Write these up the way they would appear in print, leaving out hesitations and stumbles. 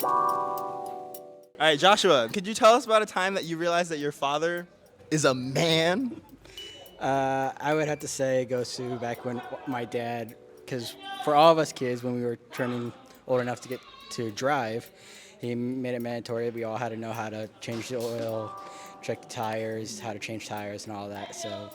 All right, Joshua, could you tell us about a time that you realized that your father is a man? I would have to say it goes to back when my dad, because for all of us kids, when we were turning old enough to get to drive, he made it mandatory. We all had to know how to change the oil, check the tires, how to change tires, and all that. So,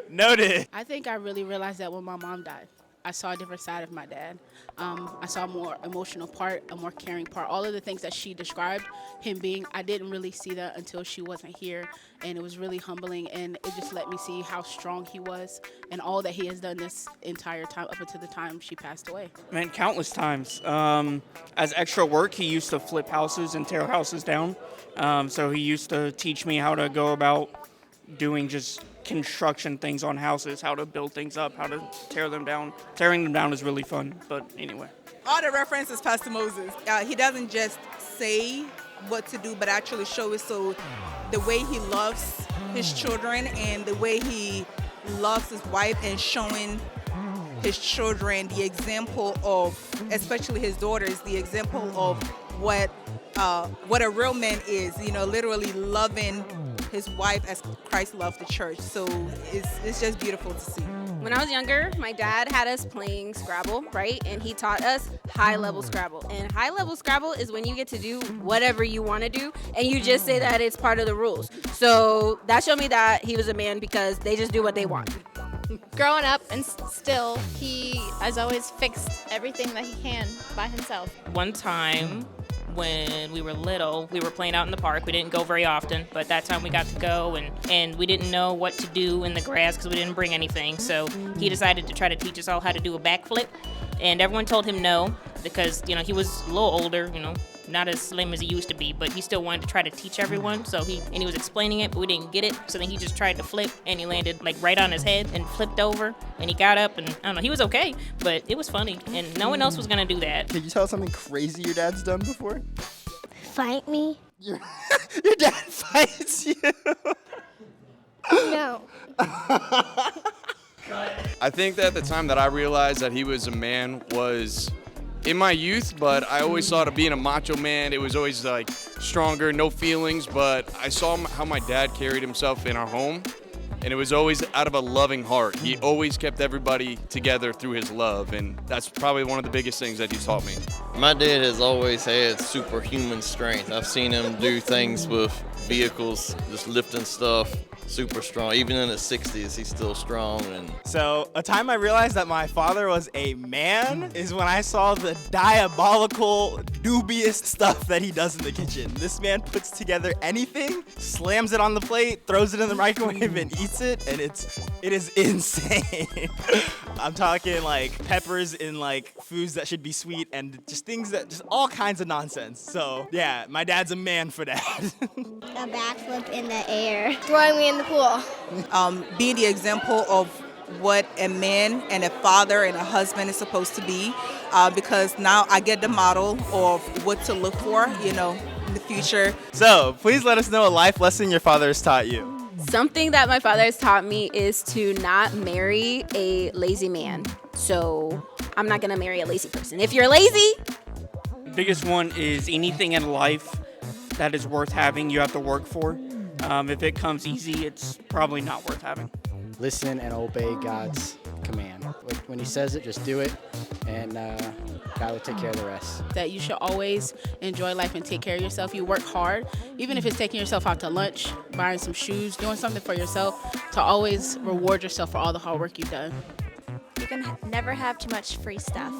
Noted. I think I really realized that when my mom died. I saw a different side of my dad. I saw a more emotional part, a more caring part. All of the things that she described him being, I didn't really see that until she wasn't here. And it was really humbling. And it just let me see how strong he was and all that he has done this entire time up until the time she passed away. Man, countless times. As extra work, he used to flip houses and tear houses down. So he used to teach me how to go about doing just construction things on houses, how to build things up, how to tear them down. Tearing them down is really fun, but anyway. All the references Pastor Moses. He doesn't just say what to do, but actually show it. So the way he loves his children and the way he loves his wife and showing his children the example of, especially his daughters, the example of what a real man is, literally loving his wife as Christ loved the church. So it's just beautiful to see. When I was younger, my dad had us playing Scrabble, right? And he taught us high-level Scrabble. And high-level Scrabble is when you get to do whatever you want to do, and you just say that it's part of the rules. So that showed me that he was a man because they just do what they want. Growing up and still, he has always fixed everything that he can by himself. One time when we were little, we were playing out in the park. We didn't go very often, but that time we got to go, and we didn't know what to do in the grass because we didn't bring anything. So he decided to try to teach us all how to do a backflip, and everyone told him no because, he was a little older, not as slim as he used to be, but he still wanted to try to teach everyone. So he was explaining it, but we didn't get it. So then he just tried to flip, and he landed like right on his head and flipped over, and he got up, and I don't know, he was okay, but it was funny, and no one else was gonna do that. Could you tell us something crazy your dad's done before? Fight me? Your dad fights you? No. I think that the time that I realized that he was a man was in my youth, but I always thought of being a macho man. It was always like stronger, no feelings, but I saw how my dad carried himself in our home, and it was always out of a loving heart. He always kept everybody together through his love, and that's probably one of the biggest things that he's taught me. My dad has always had superhuman strength. I've seen him do things with vehicles, just lifting stuff, super strong. Even in his 60s, he's still strong. And So a time I realized that my father was a man is when I saw the diabolical, dubious stuff that he does in the kitchen. This man puts together anything, slams it on the plate, throws it in the microwave, and eats it, and it is insane. I'm talking like peppers in like foods that should be sweet, and just things that just all kinds of nonsense. So yeah, my dad's a man for that. A backflip in the air. Throwing me in the pool. Being the example of what a man and a father and a husband is supposed to be, because now I get the model of what to look for, in the future. So please let us know a life lesson your father has taught you. Something that my father has taught me is to not marry a lazy man. So I'm not gonna marry a lazy person. If you're lazy, Biggest one is anything in life that is worth having, you have to work for. If it comes easy, it's probably not worth having. listen and obey God's command. When he says it, just do it, and God will take care of the rest. That you should always enjoy life and take care of yourself. You work hard, even if it's taking yourself out to lunch, buying some shoes, doing something for yourself, to always reward yourself for all the hard work you've done. You can never have too much free stuff.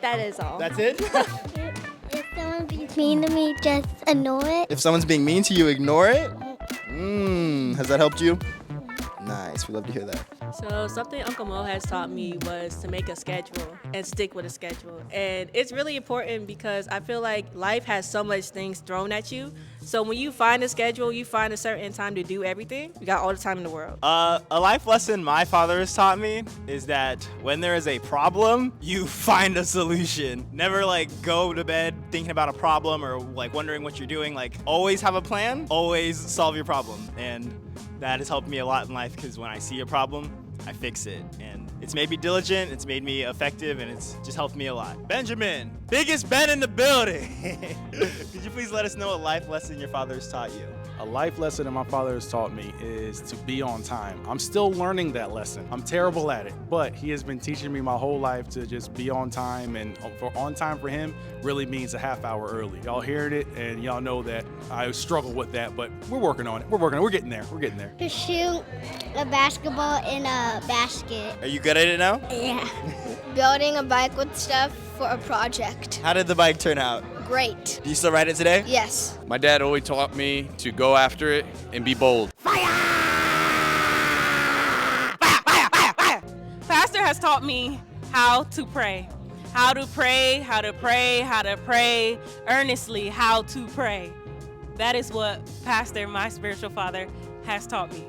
That is all. That's it? If someone being mean to me, just ignore it. If someone's being mean to you, ignore it? Has that helped you? Nice, we love to hear that. So something Uncle Mo has taught me was to make a schedule and stick with a schedule. And it's really important because I feel like life has so much things thrown at you. So when you find a schedule, you find a certain time to do everything, you got all the time in the world. A life lesson my father has taught me is that when there is a problem, you find a solution. Never go to bed thinking about a problem or wondering what you're doing. Always have a plan, always solve your problem. And that has helped me a lot in life because when I see a problem, I fix it. And It's made me diligent, it's made me effective, and it's just helped me a lot. Benjamin, biggest Ben in the building. Could you please let us know a life lesson your father has taught you? A life lesson that my father has taught me is to be on time. I'm still learning that lesson. I'm terrible at it, but he has been teaching me my whole life to just be on time, and for on time for him really means a half hour early. Y'all heard it, and y'all know that I struggle with that, but we're working on it. We're getting there. We're getting there. To shoot a basketball in a basket. Are you good at it now? Yeah. Building a bike with stuff for a project. How did the bike turn out? Great. Do you still ride it today? Yes. My dad always taught me to go after it and be bold. Pastor has taught me how to pray. How to pray, how to pray, how to pray earnestly, how to pray. That is what Pastor, my spiritual father, has taught me.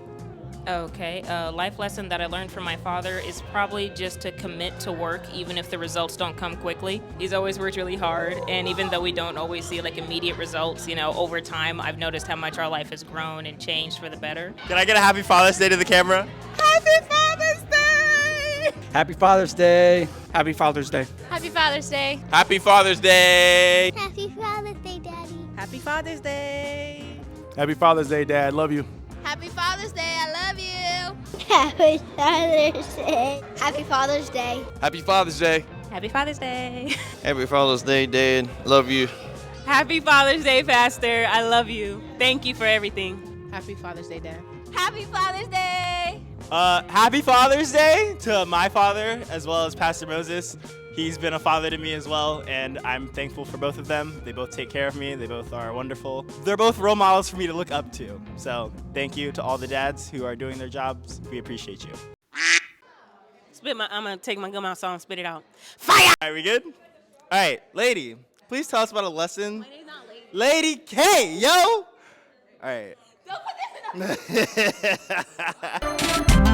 Okay, a life lesson that I learned from my father is probably just to commit to work even if the results don't come quickly. He's always worked really hard, and even though we don't always see like immediate results, over time I've noticed how much our life has grown and changed for the better. Can I get a happy Father's Day to the camera? Happy Father's Day! Happy Father's Day. Happy Father's Day. Happy Father's Day. Happy Father's Day! Happy Father's Day, Daddy. Happy Father's Day. Happy Father's Day, Dad. Love you. Happy Father's Day. I love you. Happy Father's Day. Happy Father's Day. Happy Father's Day! Happy Father's Day. Happy Father's Day, Dad. Love you. Happy Father's Day, Pastor. I love you. Thank you for everything. Happy Father's Day, Dad. Happy Father's Day. Happy Father's Day to my father as well as Pastor Moses. He's been a father to me as well, and I'm thankful for both of them. They both take care of me. They both are wonderful. They're both role models for me to look up to. So thank you to all the dads who are doing their jobs. We appreciate you. I'm going to take my gum out song and spit it out. Fire! Are we good? All right, lady, please tell us about a lesson. My name's not Lady. Lady K, yo! All right. Don't put this in a